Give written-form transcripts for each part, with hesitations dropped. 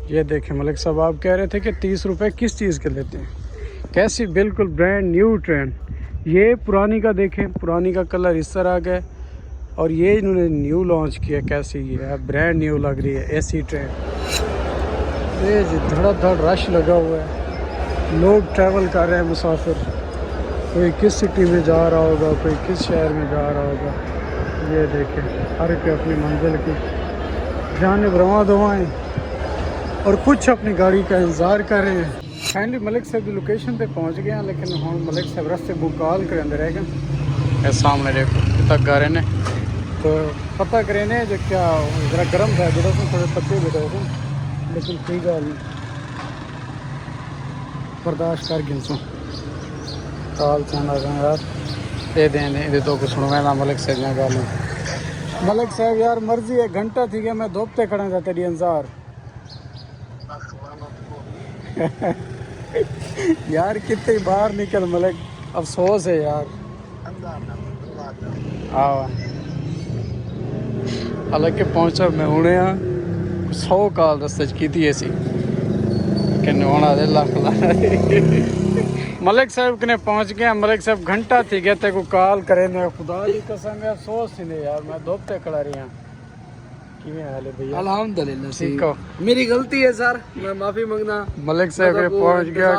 ये देखें मलिक साहब, आप कह रहे थे कि 30 रुपए किस चीज़ के लेते हैं। कैसी बिल्कुल ब्रांड न्यू ट्रेन। ये पुरानी का देखें, पुरानी का कलर इस तरह का है और ये इन्होंने न्यू लॉन्च किया। कैसी है, ब्रांड न्यू लग रही है ऐसी ट्रेन। ये जी धड़ाधड़ रश लगा हुआ है, लोग ट्रैवल कर रहे हैं, मुसाफिर। कोई किस सिटी में जा रहा होगा, कोई किस शहर में जा रहा होगा। ये देखें हर कोई अपनी मंजिल की जानिब रवां दवाएँ और कुछ अपनी गाड़ी का इंतज़ार कर रहे हैं। फाइनली मलिक साहब की लोकेशन पे पहुंच गए हैं, लेकिन हम मलिक साहब रास्ते बुकाल के अंदर रहेगा। सामने देखो तक गा रहे ने, तो पता करें ने जो क्या ज़रा गर्म था जो थोड़े पत्ते भी थे, लेकिन कोई गल नहीं, बर्दाश्त कर गिनसों काल चाहना यार ये देने तो कुछ सुनवा ना मलिक साहब ने गल। मलिक साहब यार मर्जी है, घंटा थी गया मैं धोपते खड़ा था तेरी इंतजार। यार कितने बाहर निकल मलिक, अफसोस है यार। हालांकि पहुंचा मैं हूँ 100 काल रस्ते की थी ऐसी कि नवाना दे लाख मलिक साहब कने पहुंच गया। मलिक साहब घंटा थी गया ते को कॉल करे ने, खुदा की कसम है अफसोस थी यार, मैं धोपते खड़ा रही हूँ। भैया अल्हम्दुलिल्लाह ठीक हो, मेरी गलती है सर, मैं माफी मांगना। मलिक साहब पहुंच गया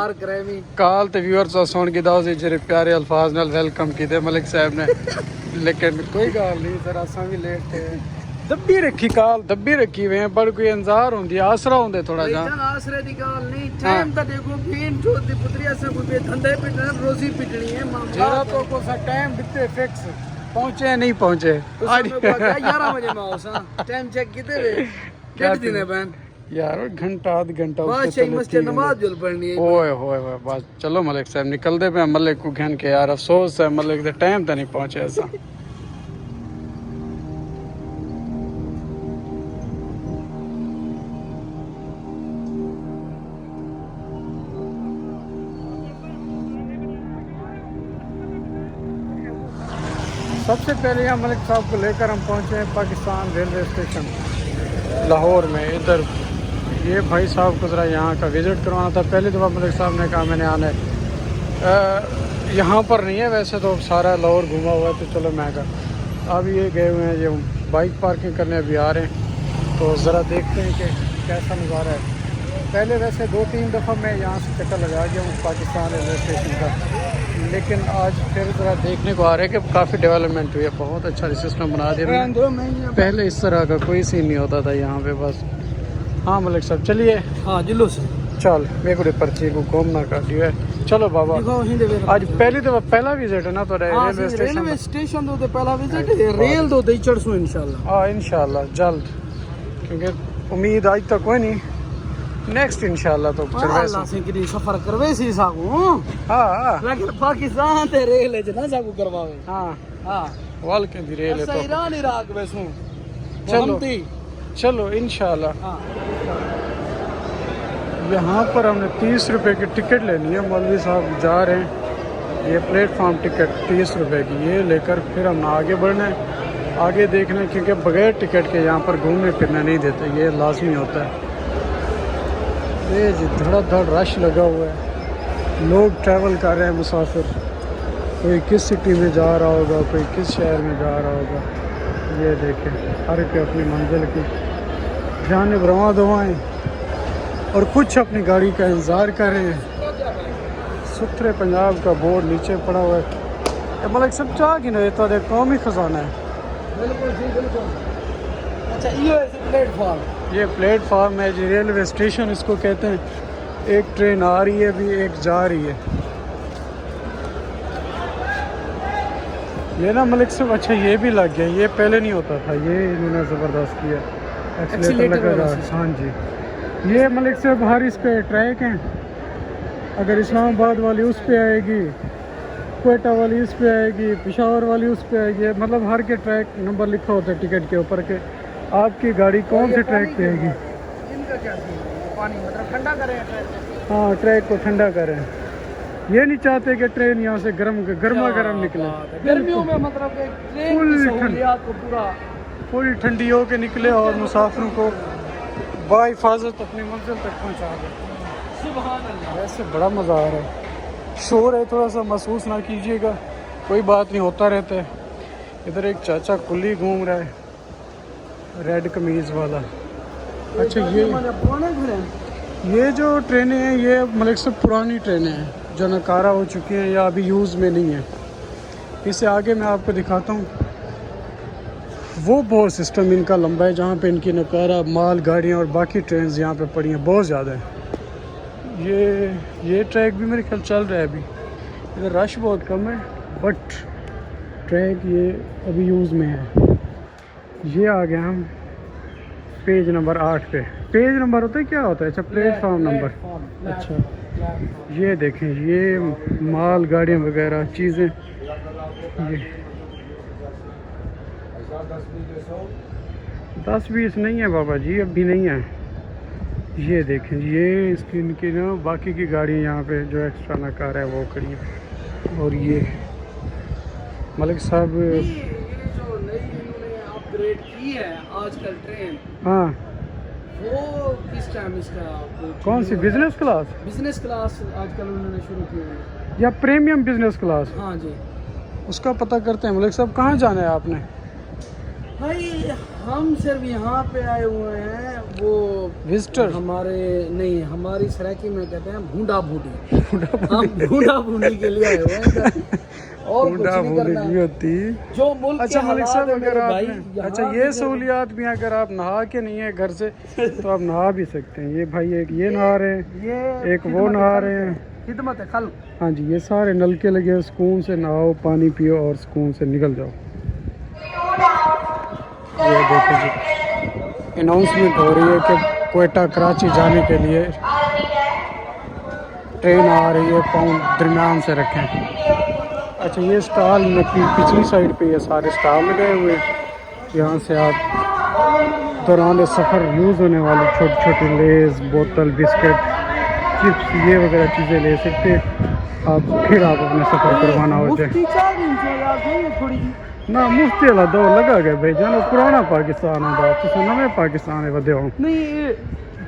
काल ते व्यूअर्स सुन के दाओ जे प्यारे अल्फाज नाल वेलकम कीते मलिक साहब ने। लेकिन कोई गल नहीं सर, असा भी लेट थे। दब्बी रखी काल, दब्बी रखी हुए हैं, पर कोई इंतजार होंदी आसरा होंदे थोड़ा जा आसरे दी गल नहीं। टाइम ता देखो बीन चोद दी पुत्री असा कोई धंधे पिटना रोजी पिटनी है जरा तो को सा टाइम बिते फिक्स पहुंचे नहीं पहुंचे। 11 बजे मैं आऊसा टाइम चेक कीते वे कितने दिन है बहन यार, घंटा आध घंटा बस सही मस्ते नमाज जुल पढ़नी है। ओए होए होए बस चलो मलिक साहब निकलदे पे मलिक को घन के यार अफसोस है मलिक दे टाइम ता नहीं पहुंचे ऐसा। सबसे पहले यहाँ मलिक साहब को लेकर हम पहुँचे हैं पाकिस्तान रेलवे स्टेशन लाहौर में। इधर ये भाई साहब को ज़रा यहाँ का विज़िट करवाना था। पहले दफ़ा मलिक साहब ने कहा मैंने आना है, यहाँ पर नहीं है वैसे तो सारा लाहौर घूमा हुआ है, तो चलो मैं कहा अब ये गए हुए हैं, ये बाइक पार्किंग करने अभी आ रहे हैं, तो ज़रा देखते हैं कि कैसा नज़ारा है। पहले वैसे 2-3 दफ़ा मैं यहाँ से चक्कर लगा गया हूँ पाकिस्तान रेलवे स्टेशन का, लेकिन आज फिर ज़रा देखने को आ रहा है कि काफ़ी डेवलपमेंट हुई है, बहुत अच्छा सिस्टम बना दिया। पहले इस तरह का कोई सीन नहीं होता था यहाँ पे बस। हाँ मलिक साहब चलिए। हाँ जिलो से चल मेरे को पर्ची को घूमना कर दिया है। चलो बाबा आज पहली दफा पहला विजिट है ना तो रेलवे स्टेशन तो पहला विजिट है, रेल तो दई चढ़सू इंशाल्लाह। हाँ इंशाल्लाह जल्द, क्योंकि उम्मीद आज तक कोई नहीं, नेक्स्ट इंशाल्लाह तो अल्लाह से किसी सफर करवे सी सागू। हां लेकिन पाकिस्तान ते रेल है ना सागू करवावे। हां हां वाल के भी रेल है तो ईरान इराक वैसू। चलो चलो इंशाल्लाह। हां यहाँ पर हमने 30 रुपए की टिकट लेनी है। मौलवी साहब जा रहे हैं, ये प्लेटफॉर्म टिकट 30 रुपए की, ये लेकर फिर हम आगे बढ़ना है, आगे देखना है, क्योंकि बगैर टिकट के यहाँ पर घूमने फिरने नहीं देते, ये लाजमी होता है। ये जी धड़ाधड़ रश लगा हुआ है, लोग ट्रैवल कर रहे हैं, मुसाफिर। कोई किस सिटी में जा रहा होगा, कोई किस शहर में जा रहा होगा। ये देखें हर कोई अपनी मंजिल की जानिब रवां दवाएँ और कुछ अपनी गाड़ी का इंतज़ार कर रहे हैं। सुथरे पंजाब का बोर्ड नीचे पड़ा हुआ है। मलिक सब चाह कि नहीं तो कौमी खजाना है। बिल्कुल जी बिल्कुल। अच्छा ये प्लेटफॉर्म, ये प्लेटफॉर्म है जी, रेलवे स्टेशन इसको कहते हैं। एक ट्रेन आ रही है अभी, एक जा रही है। ये ना मलिक साहब अच्छा ये भी लग गया, ये पहले नहीं होता था, ये इन्होंने ज़बरदस्त किया, एक्सीलेटर लगा। हाँ जी ये मलिक साहब हर इस पे ट्रैक हैं। अगर इस्लामाबाद वाली उस पे आएगी, कोयटा वाली इस पे आएगी, पेशावर वाली उस पे आएगी, मतलब हर के ट्रैक नंबर लिखा होता है टिकट के ऊपर के आपकी गाड़ी कौन से ट्रैक पे आएगी। इनका क्या पानी मतलब ठंडा करें ट्रैक। हाँ ट्रैक को ठंडा करें, ये नहीं चाहते कि ट्रेन यहाँ से गर्मा गर्म निकले। गर्मियों में मतलब ट्रेन की सहूलियत को पूरा फुल ठंडी हो के निकले और मुसाफिरों को बाहिफाजत अपनी मंजिल तक पहुंचा दे। सुभान अल्लाह। वैसे बड़ा मज़ा आ रहा है। शोर है थोड़ा सा, महसूस ना कीजिएगा, कोई बात नहीं, होता रहता है। इधर एक चाचा कुल्ली घूम रहा है, रेड कमीज़ वाला। अच्छा पुराने घर हैं। ये जो ट्रेनें हैं ये मतलब सब पुरानी ट्रेनें हैं जो नकारा हो चुकी हैं या अभी यूज़ में नहीं है। इससे आगे मैं आपको दिखाता हूँ। वो बहुत सिस्टम इनका लंबा है जहाँ पे इनकी नकारा माल गाड़ियाँ और बाकी ट्रेन यहाँ पे पड़ी हैं, बहुत ज़्यादा है। ये ट्रैक भी मेरे ख्याल चल रहा है अभी। इधर रश बहुत कम है बट ट्रैक ये अभी यूज़ में है। ये आ गए हम पेज नंबर 8 पे। पेज नंबर होता है क्या होता है? अच्छा, प्लेटफॉर्म नंबर। अच्छा, ये देखें, ये माल गाड़ियाँ वगैरह चीज़ें। ये 10-20 नहीं है बाबा जी, अभी नहीं है। ये देखें, ये इसकी इनकी ना बाकी की गाड़ियाँ यहाँ पे जो एक्स्ट्रा नकार है वो खड़ी है। और ये मलिक साहब जो नई इन्होंने अपग्रेड की है आजकल ट्रेन, हाँ, वो किस टाइम इसका कौन सी बिजनेस क्लास बिजनेस क्लास आजकल उन्होंने शुरू की हुई है? या प्रीमियम बिजनेस क्लास? हाँ जी। उसका पता करते हैं। मलिक साहब कहाँ जाना है आपने? भाई हम सिर्फ यहाँ पे आए हुए हैं, वो विजिटर हमारे नहीं, हमारी सरायकी में कहते हैं भूंडा भूडी। हम भूंडा भूडी के लिए आए हुए हैं और कुछ नहीं करना है। होती। जो मुल्क अच्छा के मलिक साहब, हालात है अगर मेरे भाई, आपने यहाँ अच्छा ये सहूलियात भी हैं, अगर आप नहा के नहीं है घर से तो आप नहा भी सकते हैं। ये भाई एक ये नहा रहे हैं, ये एक वो नहा रहे हैं। खिदमत है खल। हाँ जी, ये सारे नलके लगे हैं, सुकून से नहाओ, पानी पियो और सुकून से निकल जाओ। ये देखो जी, अनाउंसमेंट हो रही है कि क्वेटा कराची जाने के लिए ट्रेन आ रही है, पाँव दरम्यान से रखें। अच्छा, ये स्टॉल पिछली साइड पे ये सारे स्टॉल लगे हुए हैं। यहाँ से आप दौरान सफ़र यूज़ होने वाली छोटी छोटी लेज़, बोतल, बिस्किट, चिप्स, ये वगैरह चीज़ें ले सकते हैं आप। फिर आप अपने सफ़र करवाना हो जाए थोड़ी ना, मुफ्ती वाला दौर लगा गया भाई जानो। पुराना पाकिस्तान है, तुम नवे पाकिस्तान है वधे हो नहीं।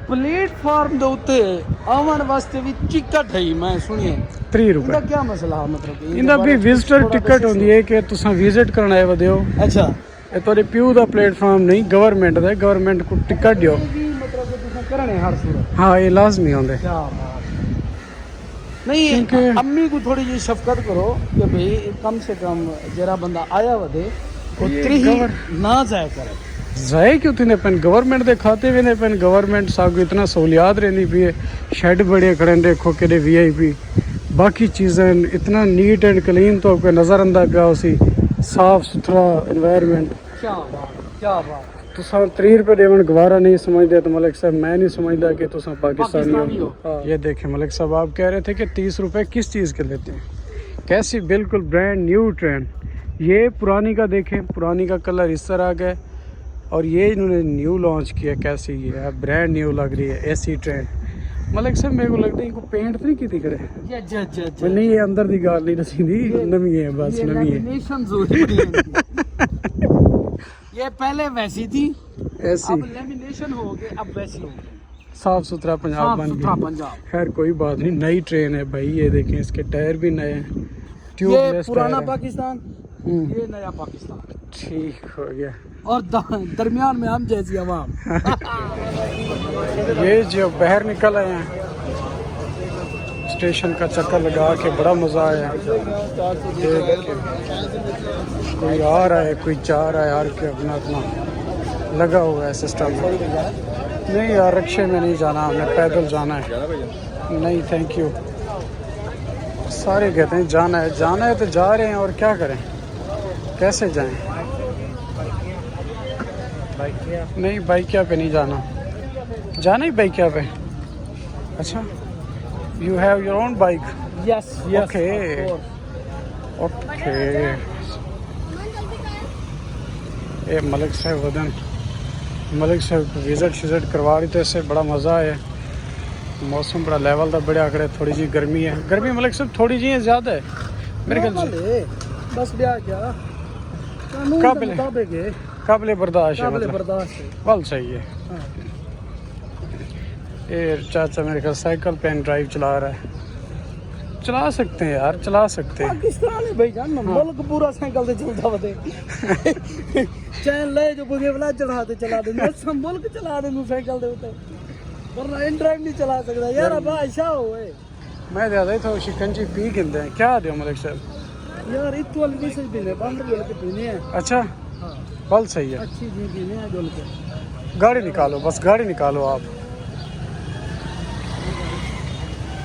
प्लेटफार्म दे उत्ते आवन वास्ते भी टिकट है, मैं सुनिए 3 रुपए। इनका क्या मसला मतलब? इंदा भी विजिटर टिकट होंदी है कि तुसा विजिट करना है वधे हो। अच्छा, ये तोरे प्यू दा प्लेटफार्म नहीं, गवर्नमेंट दा। गवर्नमेंट को टिकट दियो। मतलब कि तुसा करने हर सूरत। हाँ, ये लाजमी होंदे। क्या बात नहीं, अम्मी को थोड़ी जी शफकत करो कि भाई कम से कम जरा बंदा आया वधे उतरी ही ना जाया करे। जाए क्यों तुने पेन गवर्नमेंट दे खाते भी ने पेन गवर्नमेंट सागू इतना सहूलियात रहनी पी है। शेड बड़े खड़े देखो कि VIP बाकी चीज़ें इतना नीट एंड क्लीन तो आपको नज़र आंदा पिया उसी साफ सुथरा एनवायरनमेंट। क्या बात, क्या बात। तुसा 3 रुपये देवन गवारा नहीं समझते तो मलिक साहब मैं नहीं समझता कि तुसा पाकिस्तानी हो। हाँ। ये देखें मलिक साहब, आप कह रहे थे कि 30 रुपये किस चीज़ के लेते हैं? कैसी बिल्कुल ब्रांड न्यू ट्रेन। ये पुरानी का देखें, पुरानी का कलर इस तरह का है और ये इन्होंने न्यू लॉन्च किया। कैसी ये ब्रांड न्यू लग रही है ऐसी ट्रेन। मलिक साहब मेरे को लगता है इनको पेंट तो नहीं की करे। नहीं, ये अंदर दी गाल नहीं दसी दी, नवी है बस, नवी है। ये पहले वैसी थी, ऐसी अब लेमिनेशन हो गए, अब वैसी हो गई। साफ सुथरा पंजाब बन गया। खैर कोई बात नहीं, नई ट्रेन है भाई। ये देखें, इसके टायर भी नए हैं, ये पुराना पाकिस्तान, ये नया पाकिस्तान। ठीक हो गया। और दरमियान में हम जैसी आवाम। ये जो बाहर निकल आए हैं स्टेशन का चक्कर लगा के, बड़ा मज़ा आया। कोई आ रहा है, कोई जा रहा है, हर के अपना अपना लगा हुआ है सिस्टम। नहीं यार, रिक्शे में नहीं जाना, हमें पैदल जाना है। नहीं थैंक यू। सारे कहते हैं जाना है तो जा रहे हैं, और क्या करें, कैसे जाएं? नहीं, बाइकिया पे नहीं जाना ही बाइकिया पे। अच्छा, you have your own bike? Yes, okay. ये मलिक साहब वदन, मलिक साहब विजिट शिजिट करवा रही थे, इससे बड़ा मज़ा आया। मौसम बड़ा लेवल था, बड़े आंकड़े। थोड़ी जी गर्मी है, गर्मी मलिक साहब थोड़ी जी है, ज़्यादा है मेरे ख्याल से। बस ब्याह क्या काबिल बर्दाश्त है, मतलब बर्दाश्त है। बल सही है। ये चाचा मेरे ख्याल साइकिल पेन ड्राइव चला रहा है। चला सकते हैं यार, चला सकते हैं। पाकिस्तान है भाईजान, मुल्क पूरा साइकिल से चलता वदे। चैन ले जो बुगे वाला चढ़ाते चला दे, सब मुल्क चला दे साइकिल दे उते, वरना इन ड्राइव नहीं चला सकता यार। बादशाह होए मैं ज्यादा ही तो शिकंजी पी गिनते हैं क्या दे मलिक साहब यार, इतो वाली भी सही पीने, बंद बोल के पीने हैं। अच्छा हाँ बल सही है। अच्छी जी पीने हैं, डोल के। गाड़ी निकालो, बस गाड़ी निकालो आप।